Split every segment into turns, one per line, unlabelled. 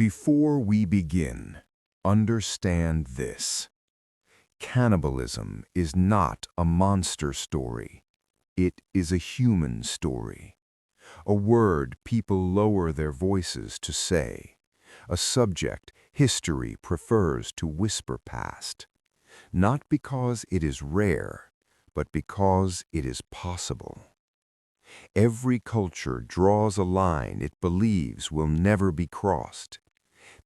Before we begin, understand this. Cannibalism is not a monster story. It is a human story. A word people lower their voices to say. A subject history prefers to whisper past. Not because it is rare, but because it is possible. Every culture draws a line it believes will never be crossed.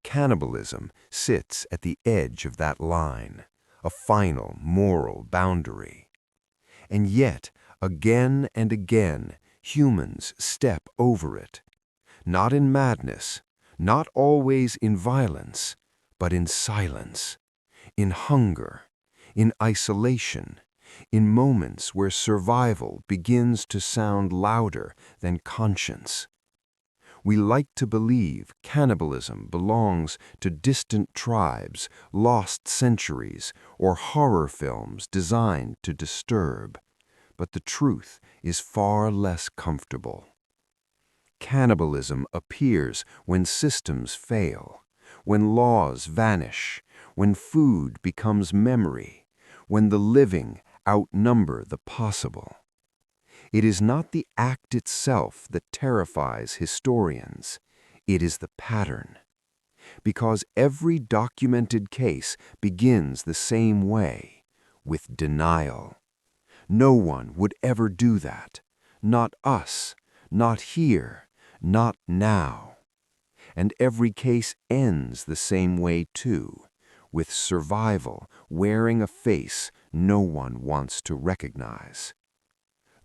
Cannibalism sits at the edge of that line, a final moral boundary. And yet, again and again, humans step over it. Not in madness, not always in violence, but in silence, in hunger, in isolation, in moments where survival begins to sound louder than conscience. We like to believe cannibalism belongs to distant tribes, lost centuries, or horror films designed to disturb. But the truth is far less comfortable. Cannibalism appears when systems fail, when laws vanish, when food becomes memory, when the living outnumber the possible. It is not the act itself that terrifies historians. It is the pattern. Because every documented case begins the same way, with denial. No one would ever do that. Not us, not here, not now. And every case ends the same way too, with survival wearing a face no one wants to recognize.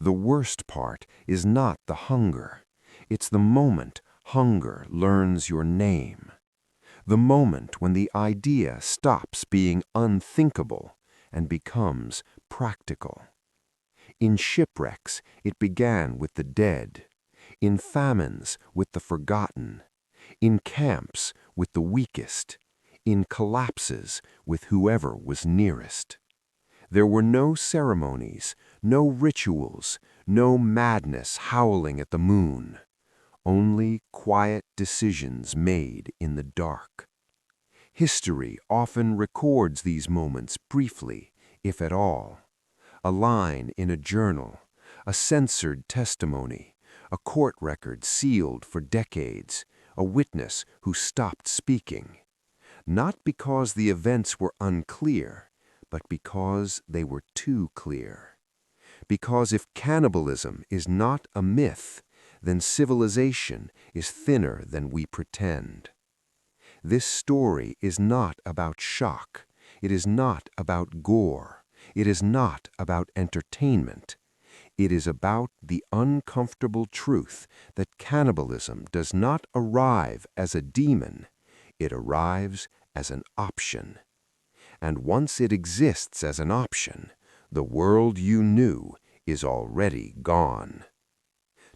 The worst part is not the hunger. It's the moment hunger learns your name. The moment when the idea stops being unthinkable and becomes practical. In shipwrecks, it began with the dead. In famines, with the forgotten. In camps, with the weakest. In collapses, with whoever was nearest. There were no ceremonies, no rituals, no madness howling at the moon. Only quiet decisions made in the dark. History often records these moments briefly, if at all. A line in a journal, a censored testimony, a court record sealed for decades, a witness who stopped speaking. Not because the events were unclear, but because they were too clear. Because if cannibalism is not a myth, then civilization is thinner than we pretend. This story is not about shock. It is not about gore. It is not about entertainment. It is about the uncomfortable truth that cannibalism does not arrive as a demon. It arrives as an option. And once it exists as an option, the world you knew is already gone.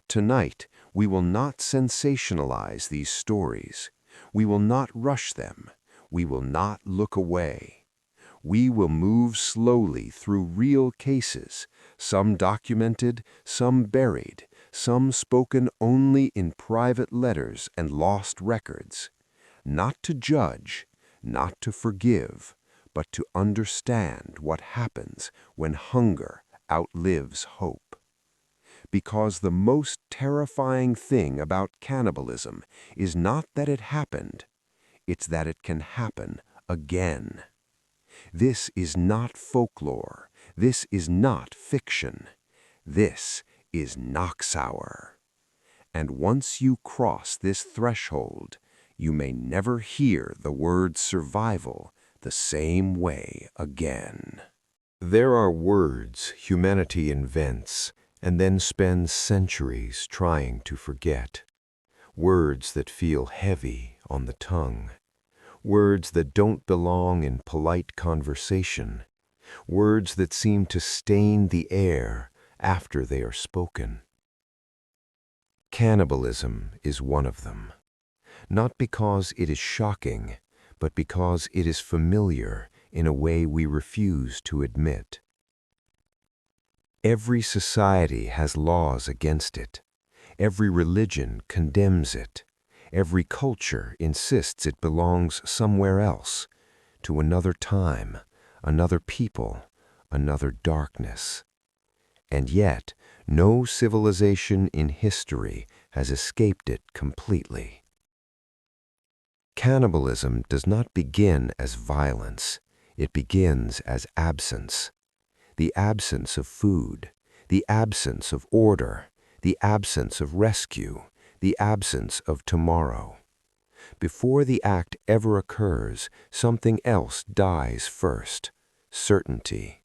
Tonight, we will not sensationalize these stories. We will not rush them. We will not look away. We will move slowly through real cases, some documented, some buried, some spoken only in private letters and lost records. Not to judge, not to forgive, but to understand what happens when hunger outlives hope. Because the most terrifying thing about cannibalism is not that it happened, it's that it can happen again. This is not folklore. This is not fiction. This is Noxhour. And once you cross this threshold, you may never hear the word survival the same way again. There are words humanity invents and then spends centuries trying to forget. Words that feel heavy on the tongue. Words that don't belong in polite conversation. Words that seem to stain the air after they are spoken. Cannibalism is one of them. Not because it is shocking, but because it is familiar in a way we refuse to admit. Every society has laws against it. Every religion condemns it.
Every culture insists it belongs somewhere else, to another time, another people, another darkness. And yet, no civilization in history has escaped it completely. Cannibalism does not begin as violence. It begins as absence. The absence of food, the absence of order, the absence of rescue, the absence of tomorrow. Before the act ever occurs, something else dies first: certainty.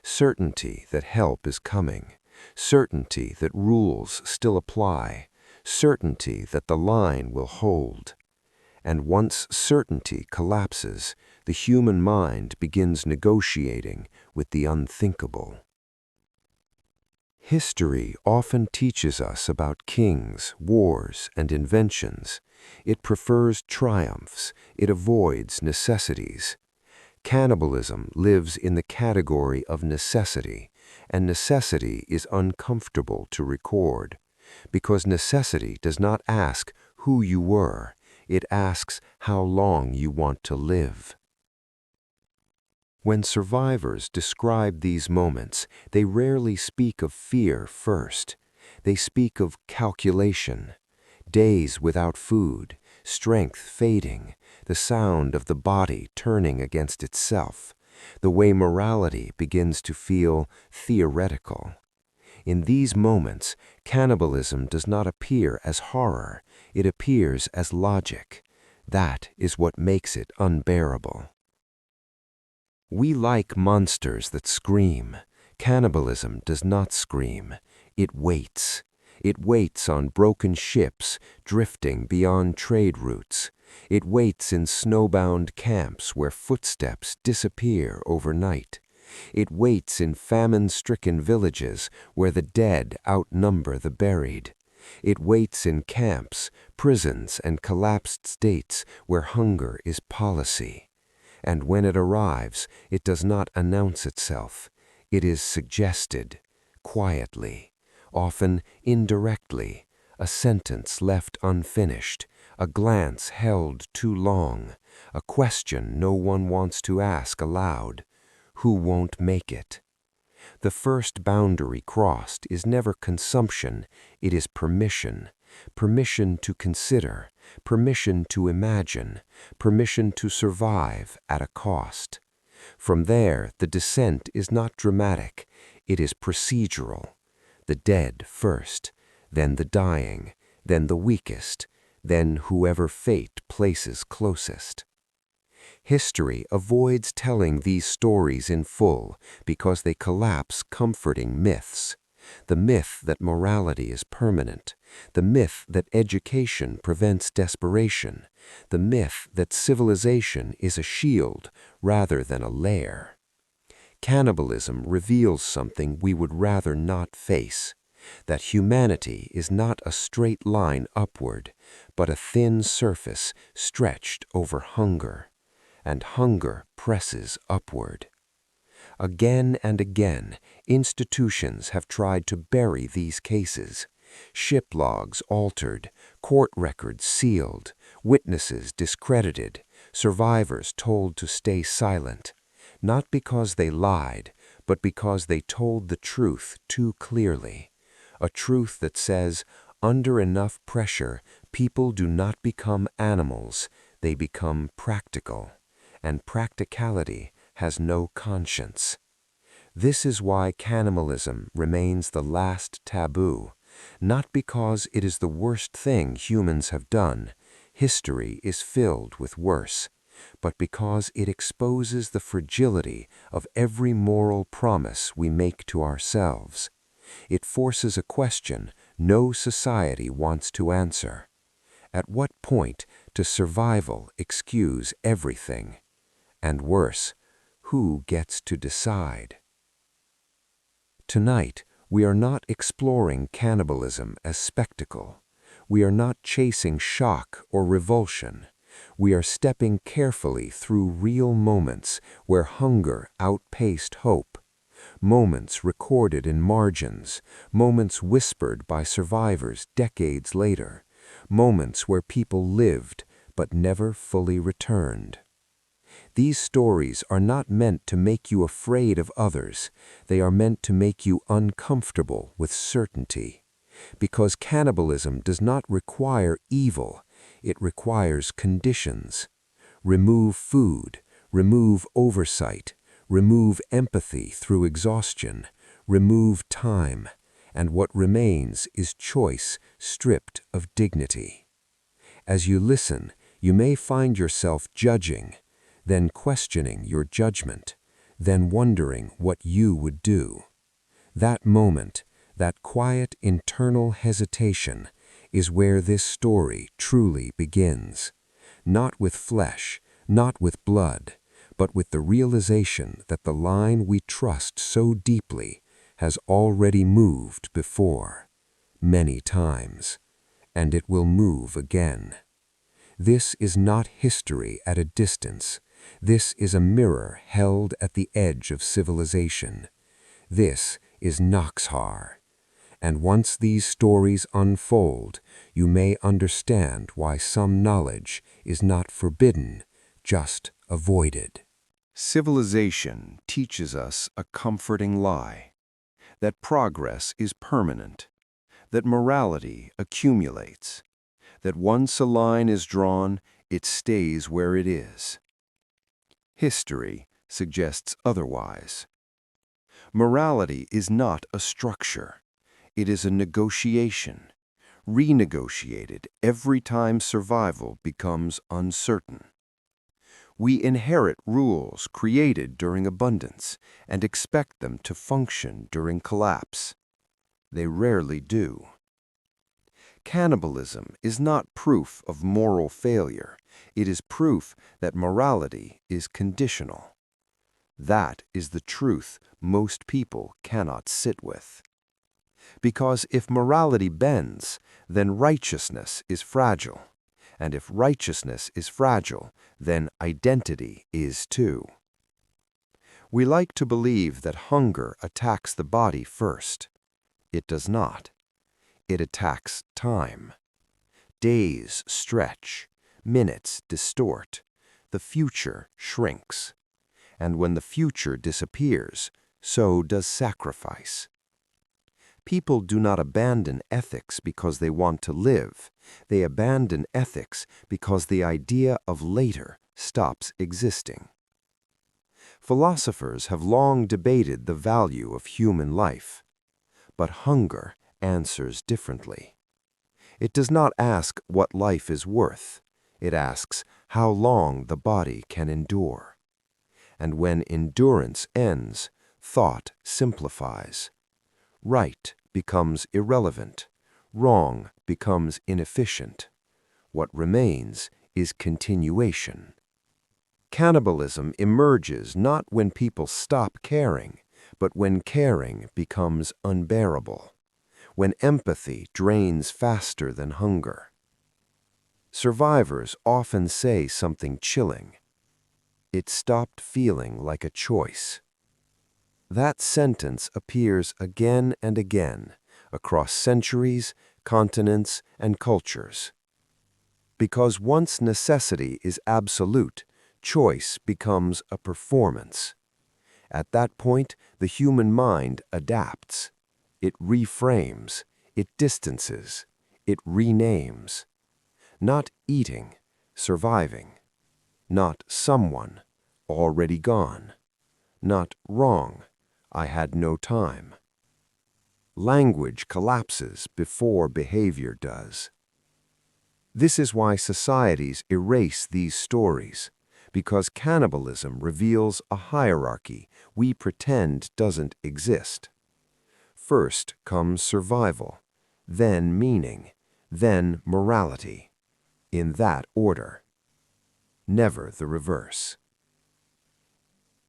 Certainty that help is coming, certainty that rules still apply, certainty that the line will hold. And once certainty collapses, the human mind begins negotiating with the unthinkable. History often teaches us about kings, wars, and inventions. It prefers triumphs. It avoids necessities. Cannibalism lives in the category of necessity, and necessity is uncomfortable to record, because necessity does not ask who you were, it asks how long you want to live. When survivors describe these moments, they rarely speak of fear first. They speak of calculation, days without food, strength fading, the sound of the body turning against itself, the way morality begins to feel theoretical. In these moments, cannibalism does not appear as horror, it appears as logic. That is what makes it unbearable. We like monsters that scream. Cannibalism does not scream. It waits. It waits on broken ships drifting beyond trade routes. It waits in snowbound camps where footsteps disappear overnight. It waits in famine-stricken villages where the dead outnumber the buried. It waits in camps, prisons, and collapsed states where hunger is policy. And when it arrives, it does not announce itself. It is suggested, quietly, often indirectly, a sentence left unfinished, a glance held too long, a question no one wants to ask aloud. Who won't make it? The first boundary crossed is never consumption, it is permission. Permission to consider, permission to imagine, permission to survive at a cost. From there, the descent is not dramatic, it is procedural. The dead first, then the dying, then the weakest, then whoever fate places closest. History avoids telling these stories in full because they collapse comforting myths. The myth that morality is permanent, the myth that education prevents desperation, the myth that civilization is a shield rather than a lair. Cannibalism reveals something we would rather not face, that humanity is not a straight line upward, but a thin surface stretched over hunger, and hunger presses upward. Again and again, institutions have tried to bury these cases. Ship logs altered, court records sealed, witnesses discredited, survivors told to stay silent, not because they lied, but because they told the truth too clearly. A truth that says, under enough pressure, people do not become animals, they become practical, and practicality has no conscience. This is why cannibalism remains the last taboo, not because it is the worst thing humans have done. History is filled with worse, but because it exposes the fragility of every moral promise we make to ourselves. It forces a question no society wants to answer. At what point does survival excuse everything? And worse, who gets to decide? Tonight, we are not exploring cannibalism as spectacle. We are not chasing shock or revulsion. We are stepping carefully through real moments where hunger outpaced hope. Moments recorded in margins, moments whispered by survivors decades later, moments where people lived but never fully returned. These stories are not meant to make you afraid of others, they are meant to make you uncomfortable with certainty. Because cannibalism does not require evil, it requires conditions. Remove food, remove oversight, remove empathy through exhaustion, remove time, and what remains is choice stripped of dignity. As you listen, you may find yourself judging, then questioning your judgment, then wondering what you would do. That moment, that quiet internal hesitation, is where this story truly begins. Not with flesh, not with blood, but with the realization that the line we trust so deeply has already moved before, many times, and it will move again. This is not history at a distance. This is a mirror held at the edge of civilization. This is Noxhar. And once these stories unfold, you may understand why some knowledge is not forbidden, just avoided.
Civilization teaches us a comforting lie, that progress is permanent, that morality accumulates, that once a line is drawn, it stays where it is. History suggests otherwise. Morality is not a structure. It is a negotiation, renegotiated every time survival becomes uncertain. We inherit rules created during abundance and expect them to function during collapse. They rarely do. Cannibalism is not proof of moral failure. It is proof that morality is conditional. That is the truth most people cannot sit with. Because if morality bends, then righteousness is fragile. And if righteousness is fragile, then identity is too. We like to believe that hunger attacks the body first. It does not. It attacks time. Days stretch, minutes distort, the future shrinks. And when the future disappears, so does sacrifice. People do not abandon ethics because they want to live. They abandon ethics because the idea of later stops existing. Philosophers have long debated the value of human life, but hunger answers differently. It does not ask what life is worth. It asks how long the body can endure. And when endurance ends, thought simplifies. Right becomes irrelevant. Wrong becomes inefficient. What remains is continuation. Cannibalism emerges not when people stop caring, but when caring becomes unbearable, when empathy drains faster than hunger. Survivors often say something chilling. It stopped feeling like a choice. That sentence appears again and again across centuries, continents, and cultures. Because once necessity is absolute, choice becomes a performance. At that point, the human mind adapts. It reframes, it distances, it renames. Not eating, surviving. Not someone, already gone. Not wrong, I had no time. Language collapses before behavior does. This is why societies erase these stories, because cannibalism reveals a hierarchy we pretend doesn't exist. First comes survival, then meaning, then morality. In that order. Never the reverse.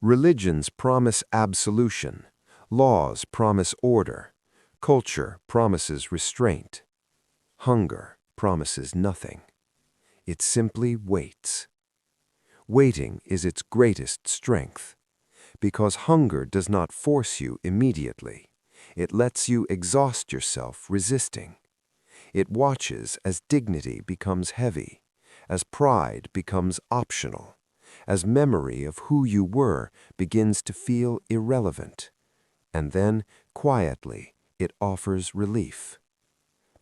Religions promise absolution, laws promise order, culture promises restraint. Hunger promises nothing. It simply waits. Waiting is its greatest strength, because hunger does not force you immediately. It lets you exhaust yourself resisting.
It watches as dignity becomes heavy, as pride becomes optional, as memory of who you were begins to feel irrelevant. And then, quietly, it offers relief.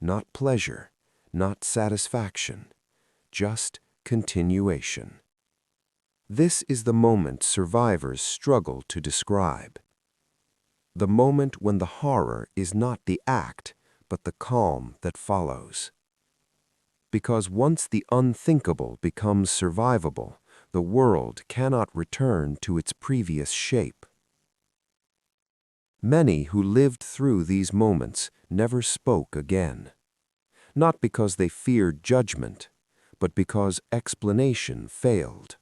Not pleasure, not satisfaction, just continuation. This is the moment survivors struggle to describe. The moment when the horror is not the act, but the calm that follows. Because once the unthinkable becomes survivable, the world cannot return to its previous shape. Many who lived through these moments never spoke again. Not because they feared judgment, but because explanation failed.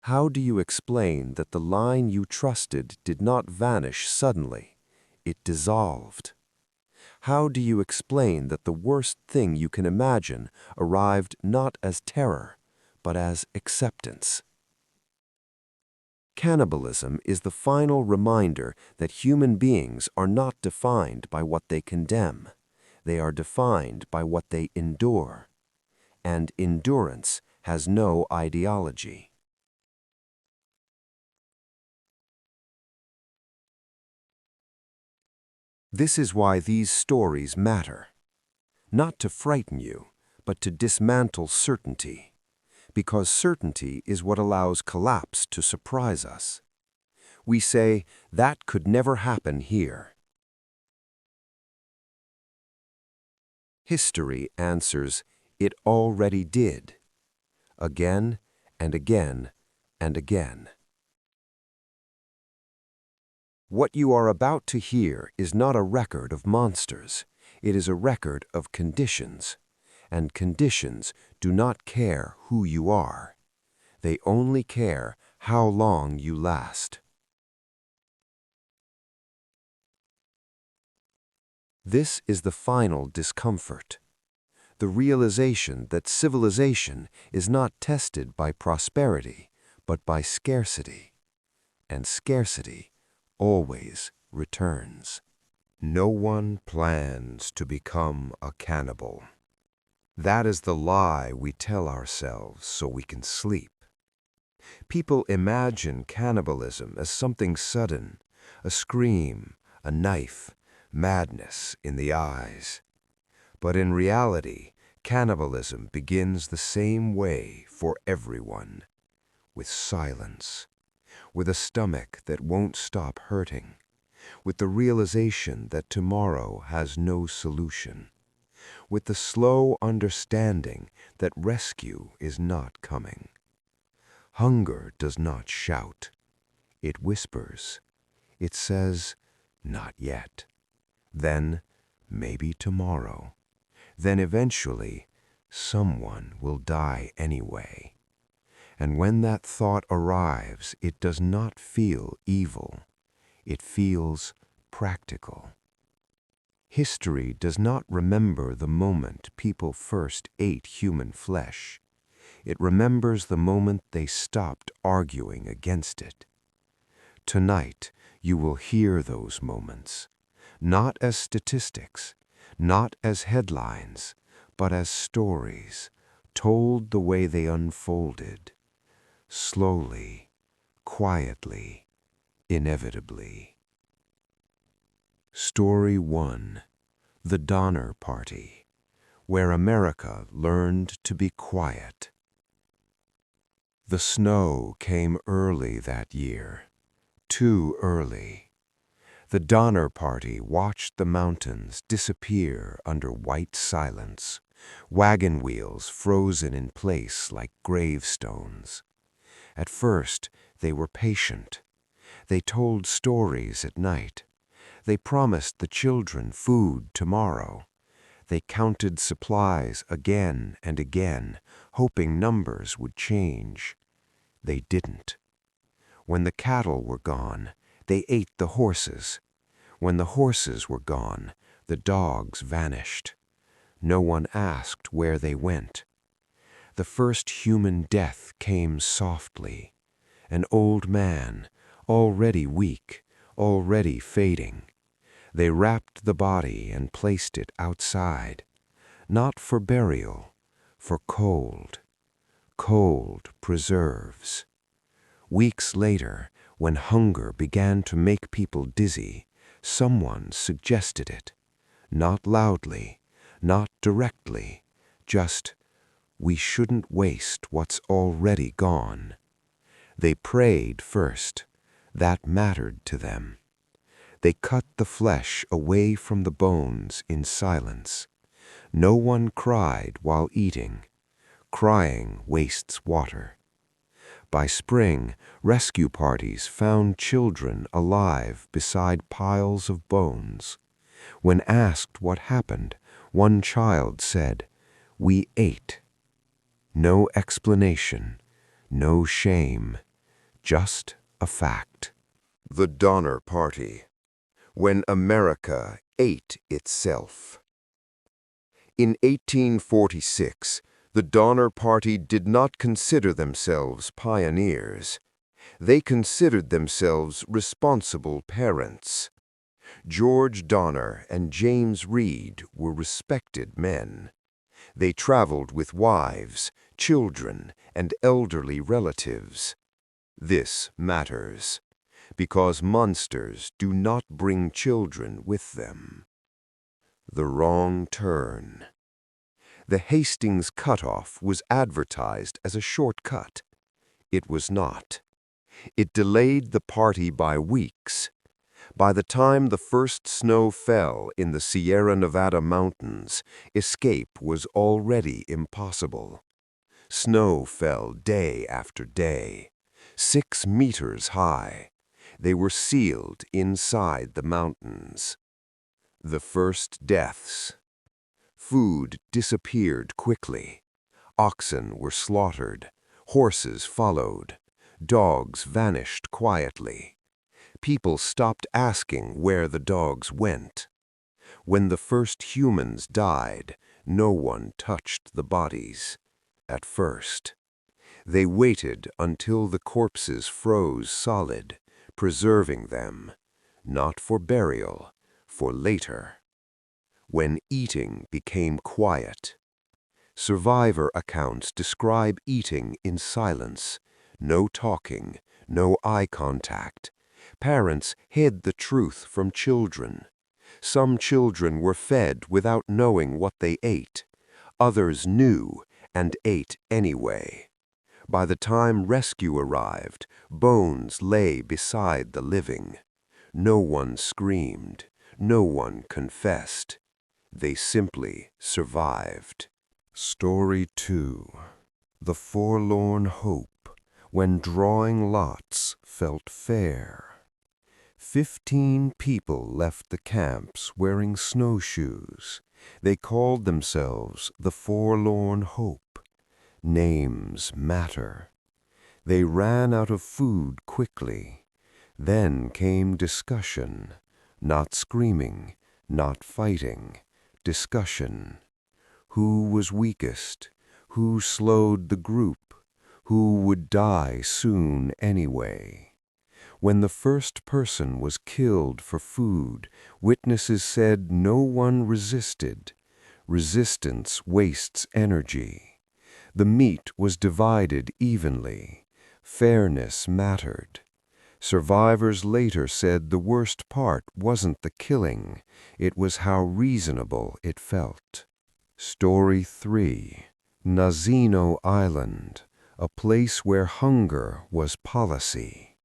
How do you explain that the line you trusted did not vanish suddenly? It dissolved. How do you explain that the worst thing you can imagine arrived not as terror, but as acceptance? Cannibalism is the final reminder that human beings are not defined by what they condemn. They are defined by what they endure. And endurance has no ideology. This is why these stories matter. Not to frighten you, but to dismantle certainty. Because certainty is what allows collapse to surprise us. We say, that could never happen here. History answers, it already did. Again and again and again. What you are about to hear is not a record of monsters. It is a record of conditions. And conditions do not care who you are. They only care how long you last. This is the final discomfort. The realization that civilization is not tested by prosperity, but by scarcity. And scarcity always returns. No one plans to become a cannibal. That is the lie we tell ourselves so we can sleep. People imagine cannibalism as something sudden, a scream, a knife, madness in the eyes. But in reality, cannibalism begins the same way for everyone, with silence, with a stomach that won't stop hurting, with the realization that tomorrow has no solution, with the slow understanding that rescue is not coming. Hunger does not shout. It whispers. It says, not yet. Then, maybe tomorrow. Then eventually, someone will die anyway. And when that thought arrives, it does not feel evil. It feels practical. History does not remember the moment people first ate human flesh. It remembers the moment they stopped arguing against it. Tonight, you will hear those moments, not as statistics, not as headlines, but as stories, told the way they unfolded, slowly, quietly, inevitably. Story 1: The Donner Party, where America learned to be quiet. The snow came early that year, too early. The Donner Party watched the mountains disappear under white silence, wagon wheels frozen in place like gravestones. At first, they were patient. They told stories at night. They promised the children food tomorrow. They counted supplies again and again, hoping numbers would change. They didn't. When the cattle were gone, they ate the horses. When the horses were gone, the dogs vanished. No one asked where they went. The first human death came softly. An old man, already weak, already fading. They wrapped the body and placed it outside, not for burial, for cold. Cold preserves. Weeks later, when hunger began to make people dizzy, someone suggested it. Not loudly, not directly, just, we shouldn't waste what's already gone. They prayed first. That mattered to them. They cut the flesh away from the bones in silence. No one cried while eating. Crying wastes water. By spring, rescue parties found children alive beside piles of bones. When asked what happened, one child said, "We ate." No explanation, no shame, just a fact.
The Donner Party. When America ate itself. In 1846, the Donner Party did not consider themselves pioneers. They considered themselves responsible parents. George Donner and James Reed were respected men. They traveled with wives, children, and elderly relatives. This matters, because monsters do not bring children with them. The wrong turn. The Hastings cutoff was advertised as a shortcut. It was not. It delayed the party by weeks. By the time the first snow fell in the Sierra Nevada mountains, escape was already impossible. Snow fell day after day, 6 meters high. They were sealed inside the mountains. The first deaths. Food disappeared quickly. Oxen were slaughtered. Horses followed. Dogs vanished quietly. People stopped asking where the dogs went. When the first humans died, no one touched the bodies. At first. They waited until the corpses froze solid, preserving them, not for burial, for later. When eating became quiet. Survivor accounts describe eating in silence, no talking, no eye contact. Parents hid the truth from children. Some children were fed without knowing what they ate. Others knew and ate anyway. By the time rescue arrived, bones lay beside the living. No one screamed. No one confessed. They simply survived. Story 2. The Forlorn Hope, when drawing lots felt fair. 15 people left the camps wearing snowshoes. They called themselves the Forlorn Hope. Names matter. They ran out of food quickly. Then came discussion. Not screaming, not fighting. Discussion. Who was weakest? Who slowed the group? Who would die soon anyway? When the first person was killed for food, witnesses said no one resisted. Resistance wastes energy. The meat was divided evenly. Fairness mattered. Survivors later said the worst part wasn't the killing, it was how reasonable it felt. Story 3. Nazino Island, a place where hunger was policy.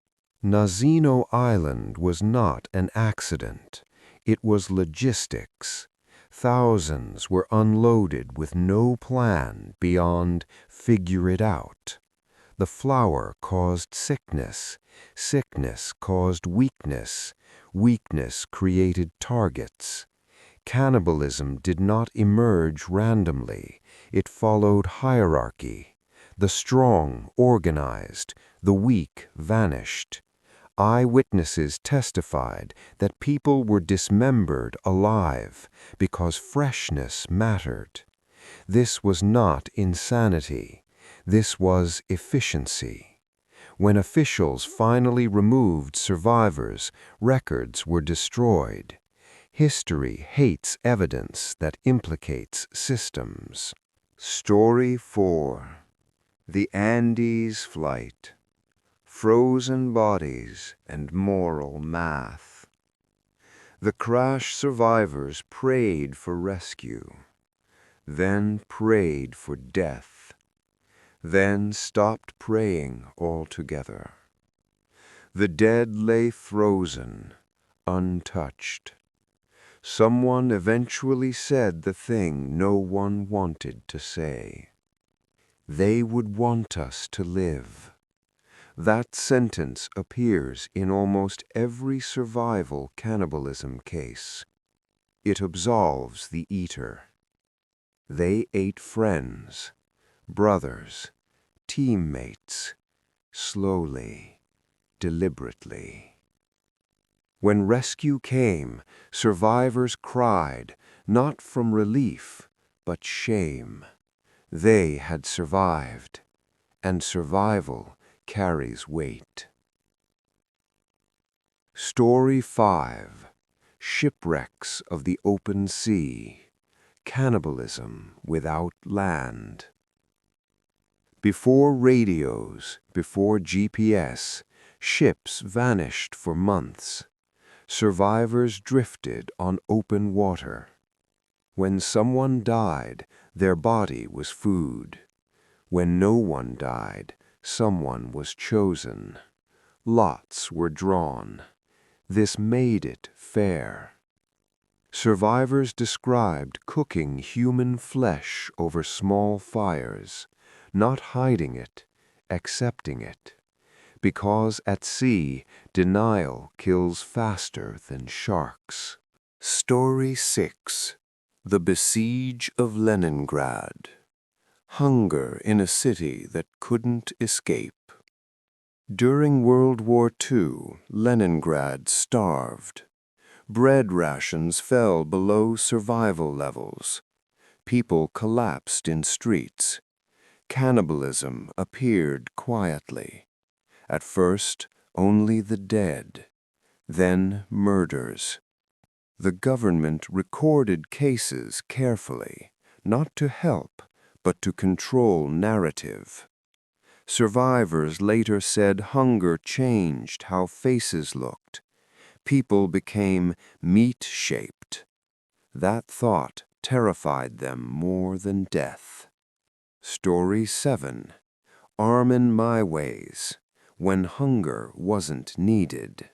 Nazino Island was not an accident. It was logistics. Thousands were unloaded with no plan beyond figure it out. The flour caused sickness. Sickness caused weakness. Weakness created targets. Cannibalism did not emerge randomly. It followed hierarchy. The strong organized. The weak vanished. Eyewitnesses testified that people were dismembered alive because freshness mattered. This was not insanity. This was efficiency. When officials finally removed survivors, records were destroyed.
History hates evidence that implicates systems.
Story 4. The Andes Flight. Frozen bodies and moral math. The crash survivors prayed for rescue, then prayed for death, then stopped praying altogether. The dead lay frozen, untouched. Someone eventually said the thing no one wanted to say. They would want us to live. That sentence appears in almost every survival cannibalism case. It absolves the eater. They ate friends, brothers, teammates, slowly, deliberately. When rescue came, survivors cried, not from relief, but shame. They had survived, and survival carries weight. Story 5. Shipwrecks of the Open Sea. Cannibalism without land. Before radios, before GPS, ships vanished for months. Survivors drifted on open water. When someone died, their body was food. When no one died, someone was chosen. Lots were drawn. This made it fair. Survivors described cooking human flesh over small fires, not hiding it, accepting it. Because at sea, denial kills faster than sharks. Story 6. The Besiege of Leningrad. Hunger in a city that couldn't escape. During World War II, Leningrad starved. Bread rations fell below survival levels. People collapsed in streets. Cannibalism appeared quietly. At first, only the dead. Then murders. The government recorded cases carefully, not to help, but to control narrative. Survivors later said hunger changed how faces looked. People became meat-shaped. That thought terrified them more than death. Story 7. Armin My Ways. When hunger wasn't needed.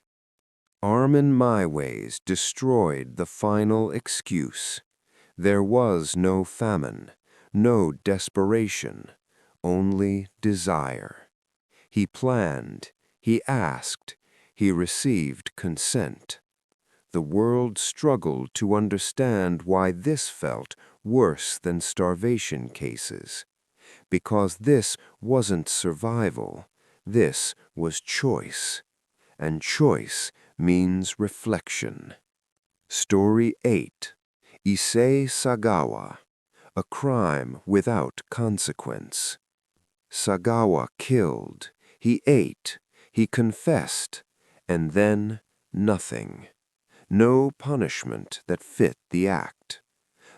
Armin My Ways destroyed the final excuse. There was no famine, no desperation, only desire. He planned, he asked, he received consent. The world struggled to understand why this felt worse than starvation cases. Because this wasn't survival, this was choice. And choice means reflection. Story 8. Issei Sagawa. A crime without consequence. Sagawa killed, he ate, he confessed, and then nothing. No punishment that fit the act.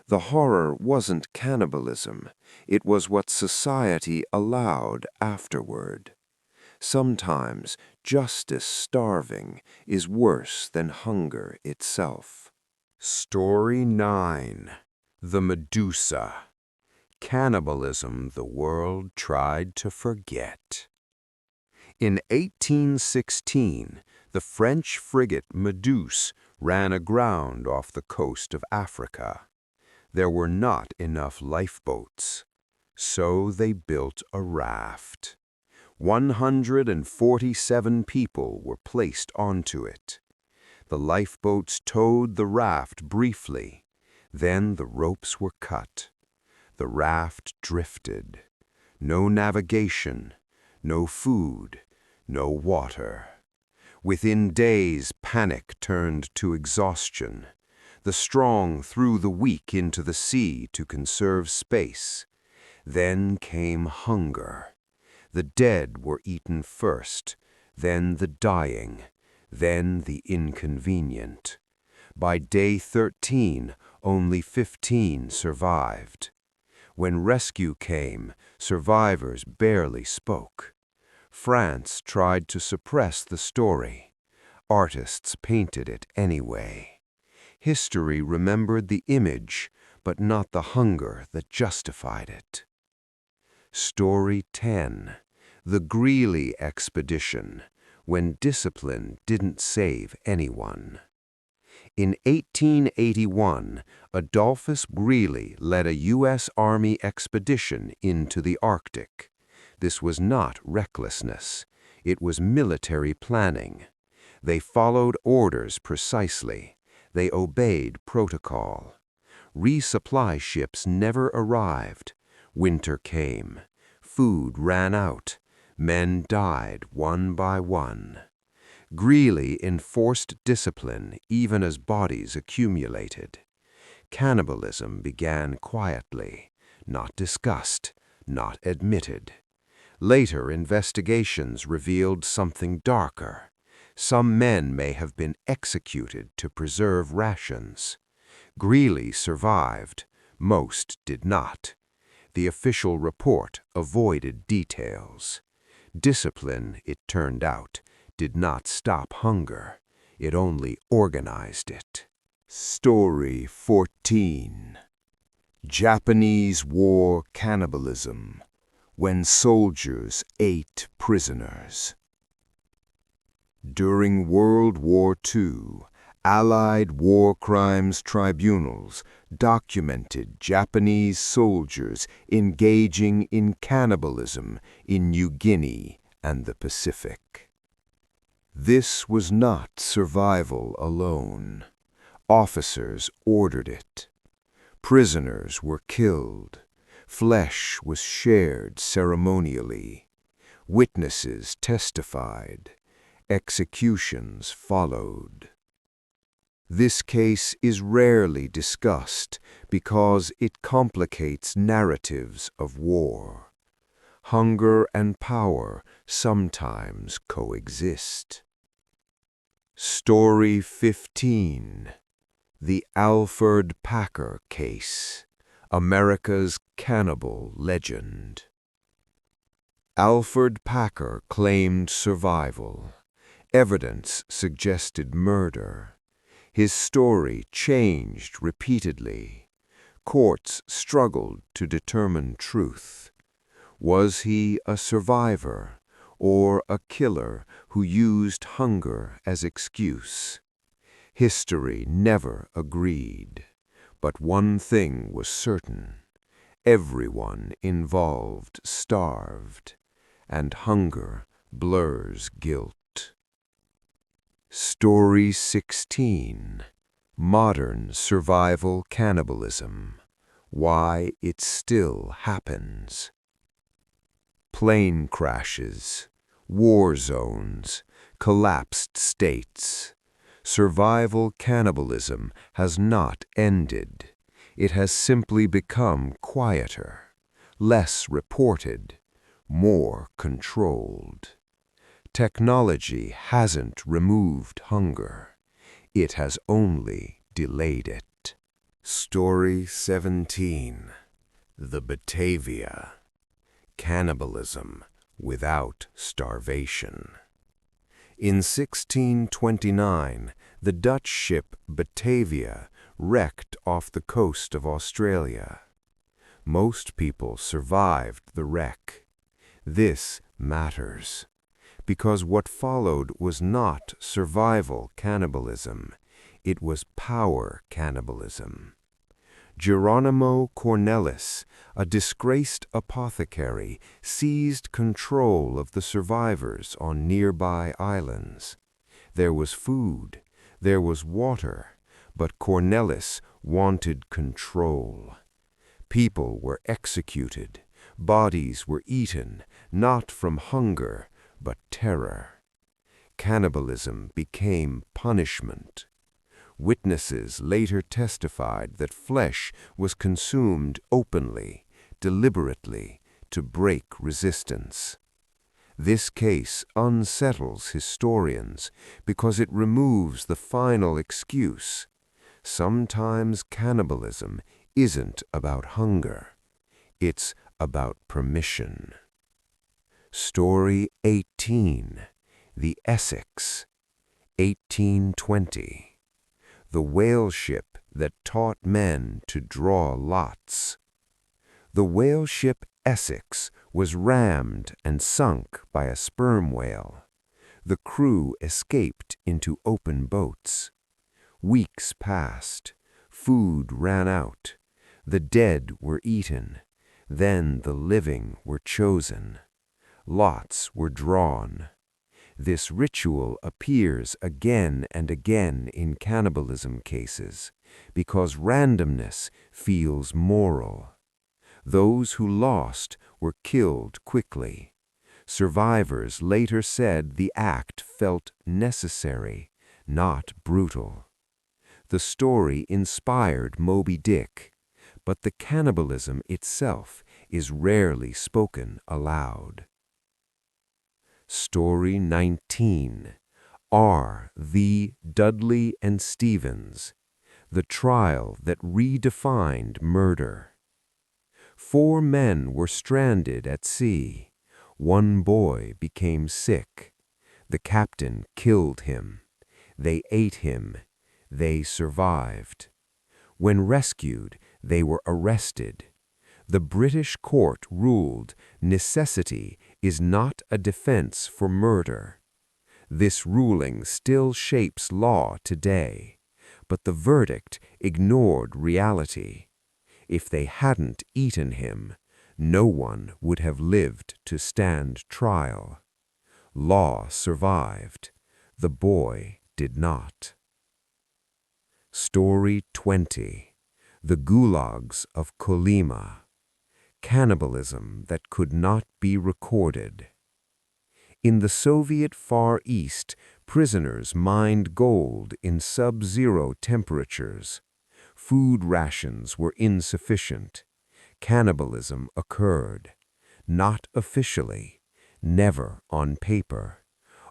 The horror wasn't cannibalism, it was what society allowed afterward. Sometimes justice starving is worse than hunger itself. Story 9. The Medusa. Cannibalism the world tried to forget. In 1816, the French frigate Medusa ran aground off the coast of Africa. There were not enough lifeboats, so they built a raft. 147 people were placed onto it. The lifeboats towed the raft briefly. Then the ropes were cut. The raft drifted. No navigation, no food, no water. Within days, panic turned to exhaustion. The strong threw the weak into the sea to conserve space. Then came hunger. The dead were eaten first, then the dying, then the inconvenient.
By day 13, only 15 survived. When rescue came, survivors barely spoke. France tried to suppress the story. Artists painted it anyway. History remembered the image, but not the hunger that justified it. Story 10. The Greely Expedition, when discipline didn't save anyone. In 1881, Adolphus Greely led a U.S. Army expedition into the Arctic. This was not recklessness. It was military planning. They followed orders precisely. They obeyed protocol. Resupply ships never arrived. Winter came. Food ran out. Men died one by one. Greely enforced discipline even as bodies accumulated. Cannibalism began quietly, not discussed, not admitted. Later investigations revealed something darker. Some men may have been executed to preserve rations. Greely survived. Most did not. The official report avoided details. Discipline, it turned out, did not stop hunger. It only organized it.
Story 14. Japanese War Cannibalism, when soldiers ate prisoners. During World War II, Allied war crimes tribunals documented Japanese soldiers engaging in cannibalism in New Guinea and the Pacific. This was not survival alone. Officers ordered it. Prisoners were killed. Flesh was shared ceremonially. Witnesses testified. Executions followed. This case is rarely discussed because it complicates narratives of war. Hunger and power sometimes coexist. Story 15. The Alfred Packer Case, America's Cannibal Legend. Alfred Packer claimed survival. Evidence suggested murder. His story changed repeatedly. Courts struggled to determine truth. Was he a survivor or a killer who used hunger as excuse? History never agreed. But one thing was certain. Everyone involved starved, and hunger blurs guilt. Story 16. Modern Survival Cannibalism. Why it still happens. Plane crashes, war zones, collapsed states. Survival cannibalism has not ended. It has simply become quieter, less reported, more controlled. Technology hasn't removed hunger. It has only delayed it. Story 17. The Batavia. Cannibalism without starvation. In 1629, the Dutch ship Batavia wrecked off the coast of Australia. Most people survived the wreck. This matters, because what followed was not survival cannibalism, it was power cannibalism. Geronimo Cornelis, a disgraced apothecary, seized control of the survivors on nearby islands. There was food, there was water, but Cornelis wanted control. People were executed, bodies were eaten, not from hunger, but terror. Cannibalism became punishment. Witnesses later testified that flesh was consumed openly, deliberately, to break resistance. This case unsettles historians because it removes the final excuse.
Sometimes cannibalism isn't about hunger. It's about permission. Story 18. The Essex, 1820. The whale ship that taught men to draw lots. The whale ship Essex was rammed and sunk by a sperm whale. The crew escaped into open boats. Weeks passed. Food ran out. The dead were eaten. Then the living were chosen. Lots were drawn. This ritual appears again and again in cannibalism cases because randomness feels moral. Those who lost were killed quickly. Survivors later said the act felt necessary, not brutal. The story inspired Moby Dick, but the cannibalism itself is rarely spoken aloud. Story 19. R. V. Dudley and Stevens. The trial that redefined murder. 4 men were stranded at sea. 1 boy became sick. The captain killed him. They ate him. They survived. When rescued, they were arrested. The British court ruled necessity is not a defense for murder. This ruling still shapes law today, but the verdict ignored reality. If they hadn't eaten him, no one would have lived to stand trial. Law survived. The boy did not. Story 20. The Gulags of Kolyma. Cannibalism that could not be recorded. In the Soviet Far East, prisoners mined gold in sub-zero temperatures. Food rations were insufficient. Cannibalism occurred. Not officially, never on paper,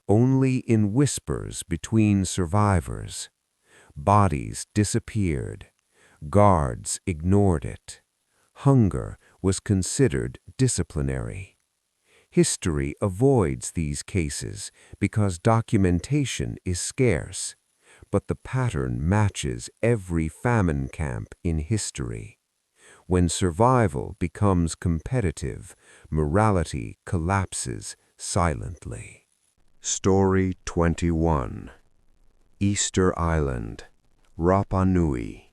only in whispers between survivors. Bodies disappeared. Guards ignored it. Hunger was considered disciplinary. History avoids these cases because documentation is scarce, but the pattern matches every famine camp in history. When survival becomes competitive, morality collapses silently. Story 21. Easter Island, Rapa Nui,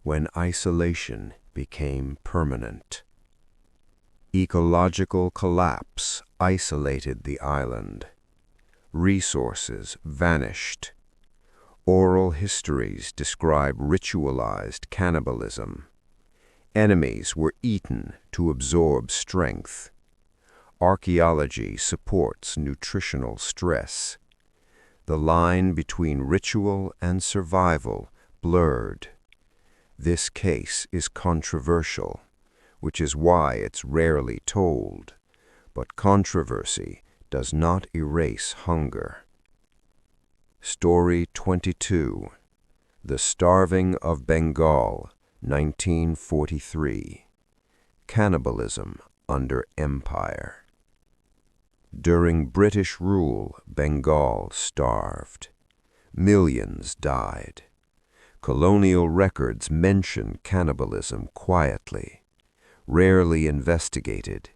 when isolation became permanent. Ecological collapse isolated the island. Resources vanished. Oral histories describe ritualized cannibalism. Enemies were eaten to absorb strength. Archaeology supports nutritional stress. The line between ritual and survival blurred. This case is controversial, which is why it's rarely told, but controversy does not erase hunger. Story 22. The Starving of Bengal, 1943. Cannibalism under Empire. During British rule, Bengal starved. Millions died. Colonial records mention cannibalism quietly, rarely investigated,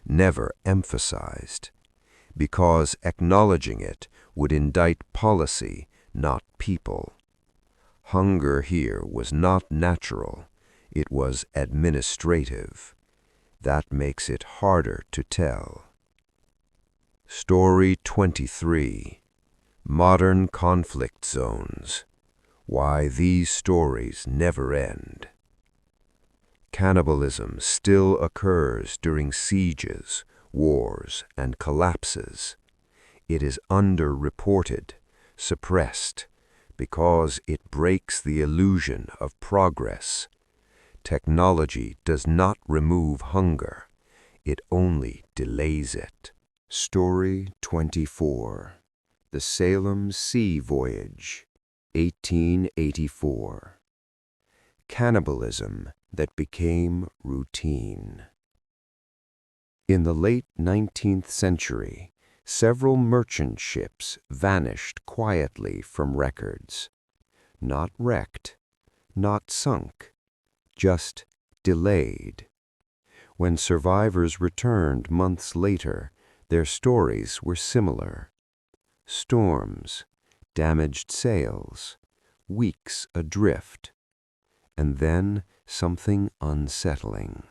never emphasized, because acknowledging it would indict policy, not people. Hunger here was not natural, it was administrative. That makes it harder to tell. Story 23. Modern conflict zones. Why these stories never end. Cannibalism still occurs during sieges, wars, and collapses. It is underreported, suppressed, because it breaks the illusion of progress. Technology does not remove hunger, it only delays it. Story 24. The Salem Sea Voyage, 1884. Cannibalism that became routine. In the late 19th century, several merchant ships vanished quietly from records. Not wrecked, not sunk, just delayed. When survivors returned months later, their stories were similar. Storms, damaged sails, weeks adrift, and then something unsettling.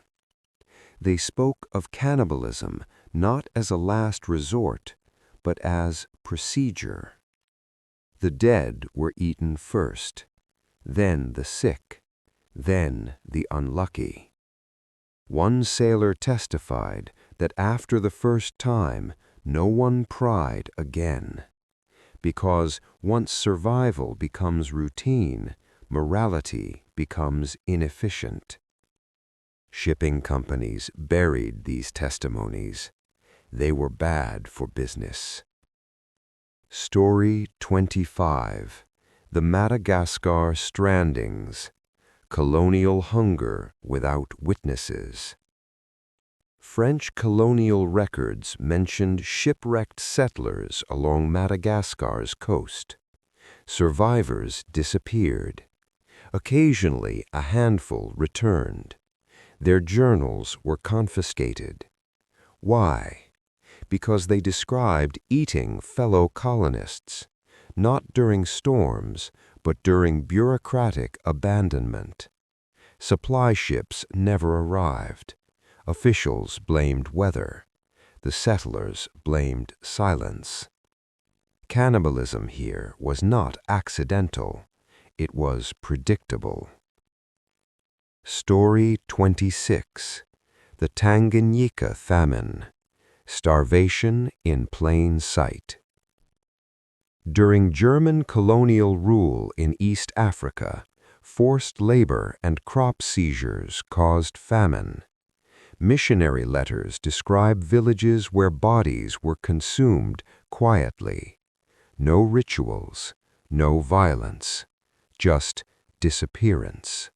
They spoke of cannibalism not as a last resort, but as procedure. The dead were eaten first, then the sick, then the unlucky. One sailor testified that after the first time, no one pried again. Because once survival becomes routine, morality becomes inefficient. Shipping companies buried these testimonies. They were bad for business. Story 25. The Madagascar Strandings. Colonial Hunger Without Witnesses. French colonial records mentioned shipwrecked settlers along Madagascar's coast. Survivors disappeared. Occasionally, a handful returned. Their journals were confiscated. Why? Because they described eating fellow colonists, not during storms, but during bureaucratic abandonment. Supply ships never arrived. Officials blamed weather. The settlers blamed silence. Cannibalism here was not accidental. It was predictable. Story 26. The Tanganyika Famine. Starvation in plain sight. During German colonial rule in East Africa, forced labor and crop seizures caused famine. Missionary letters describe villages where bodies were consumed quietly. No rituals, no violence, just disappearance.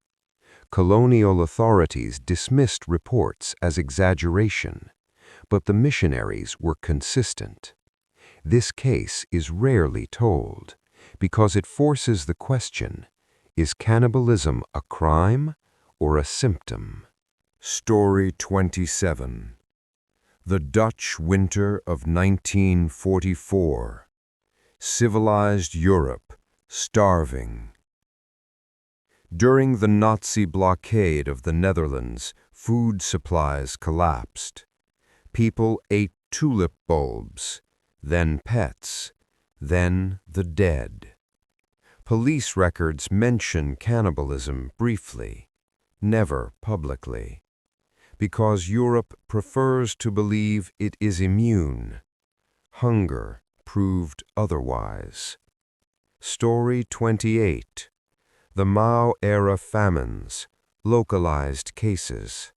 Colonial authorities dismissed reports as exaggeration, but the missionaries were consistent. This case is rarely told because it forces the question, is cannibalism a crime or a symptom?
Story 27. The Dutch Winter of 1944. Civilized Europe, starving. During the Nazi blockade of the Netherlands, food supplies collapsed. People ate tulip bulbs, then pets, then the dead. Police records mention cannibalism briefly, never publicly, because Europe prefers to believe it is immune. Hunger proved otherwise. Story 28. The Mao-era famines, localized cases.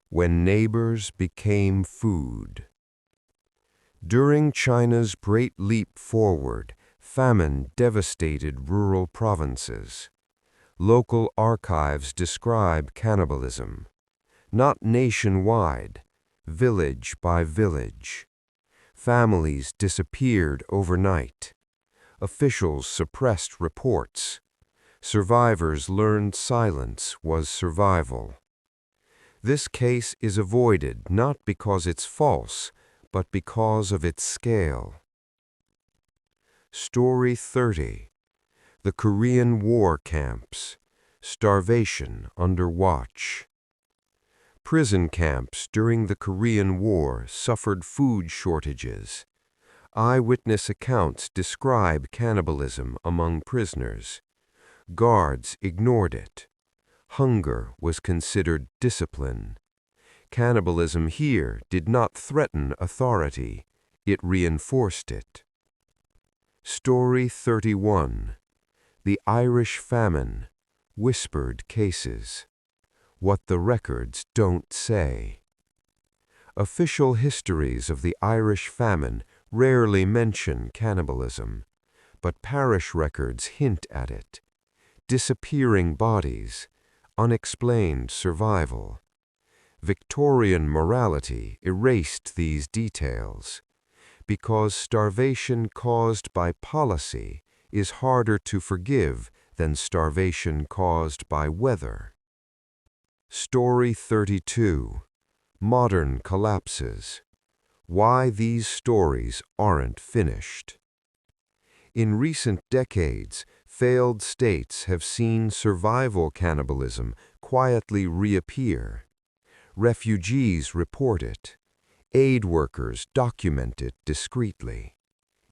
When neighbors became food. During China's Great Leap Forward, famine devastated rural provinces. Local archives describe cannibalism, not nationwide, village by village. Families disappeared overnight. Officials suppressed reports. Survivors learned silence was survival. This case is avoided not because it's false, but because of its scale. Story 30. The Korean War Camps. Starvation under watch. Prison camps during the Korean War suffered food shortages. Eyewitness accounts describe cannibalism among prisoners. Guards ignored it. Hunger was considered discipline. Cannibalism here did not threaten authority, it reinforced it. Story 31. The Irish Famine. Whispered cases. What the records don't say. Official histories of the Irish famine rarely mention cannibalism, but parish records hint at it. Disappearing bodies,
unexplained survival. Victorian morality erased these details, because starvation caused by policy is harder to forgive than starvation caused by weather. Story 32. Modern Collapses. Why these stories aren't finished. In recent decades, failed states have seen survival cannibalism quietly reappear. Refugees report it. Aid workers document it discreetly.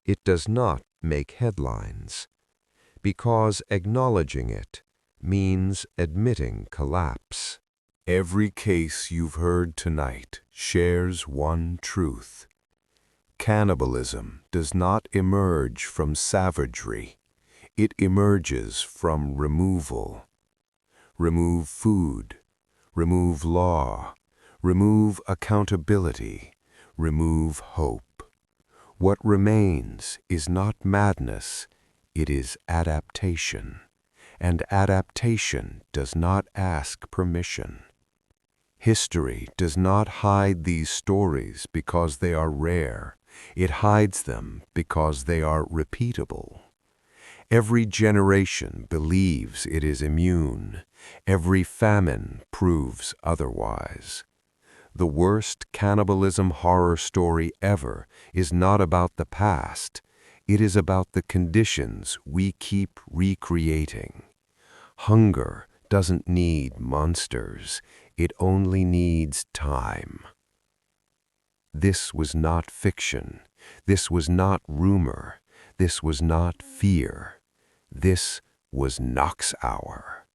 It does not make headlines, because acknowledging it means admitting collapse.
Every case you've heard tonight shares one truth. Cannibalism does not emerge from savagery. It emerges from removal. Remove food. Remove law. Remove accountability. Remove hope. What remains is not madness, it is adaptation. And adaptation does not ask permission. History does not hide these stories because they are rare. It hides them because they are repeatable. Every generation believes it is immune. Every famine proves otherwise. The worst cannibalism horror story ever is not about the past. It is about the conditions we keep recreating. Hunger doesn't need monsters. It only needs time. This was not fiction. This was not rumor. This was not fear. This was Knox Hour.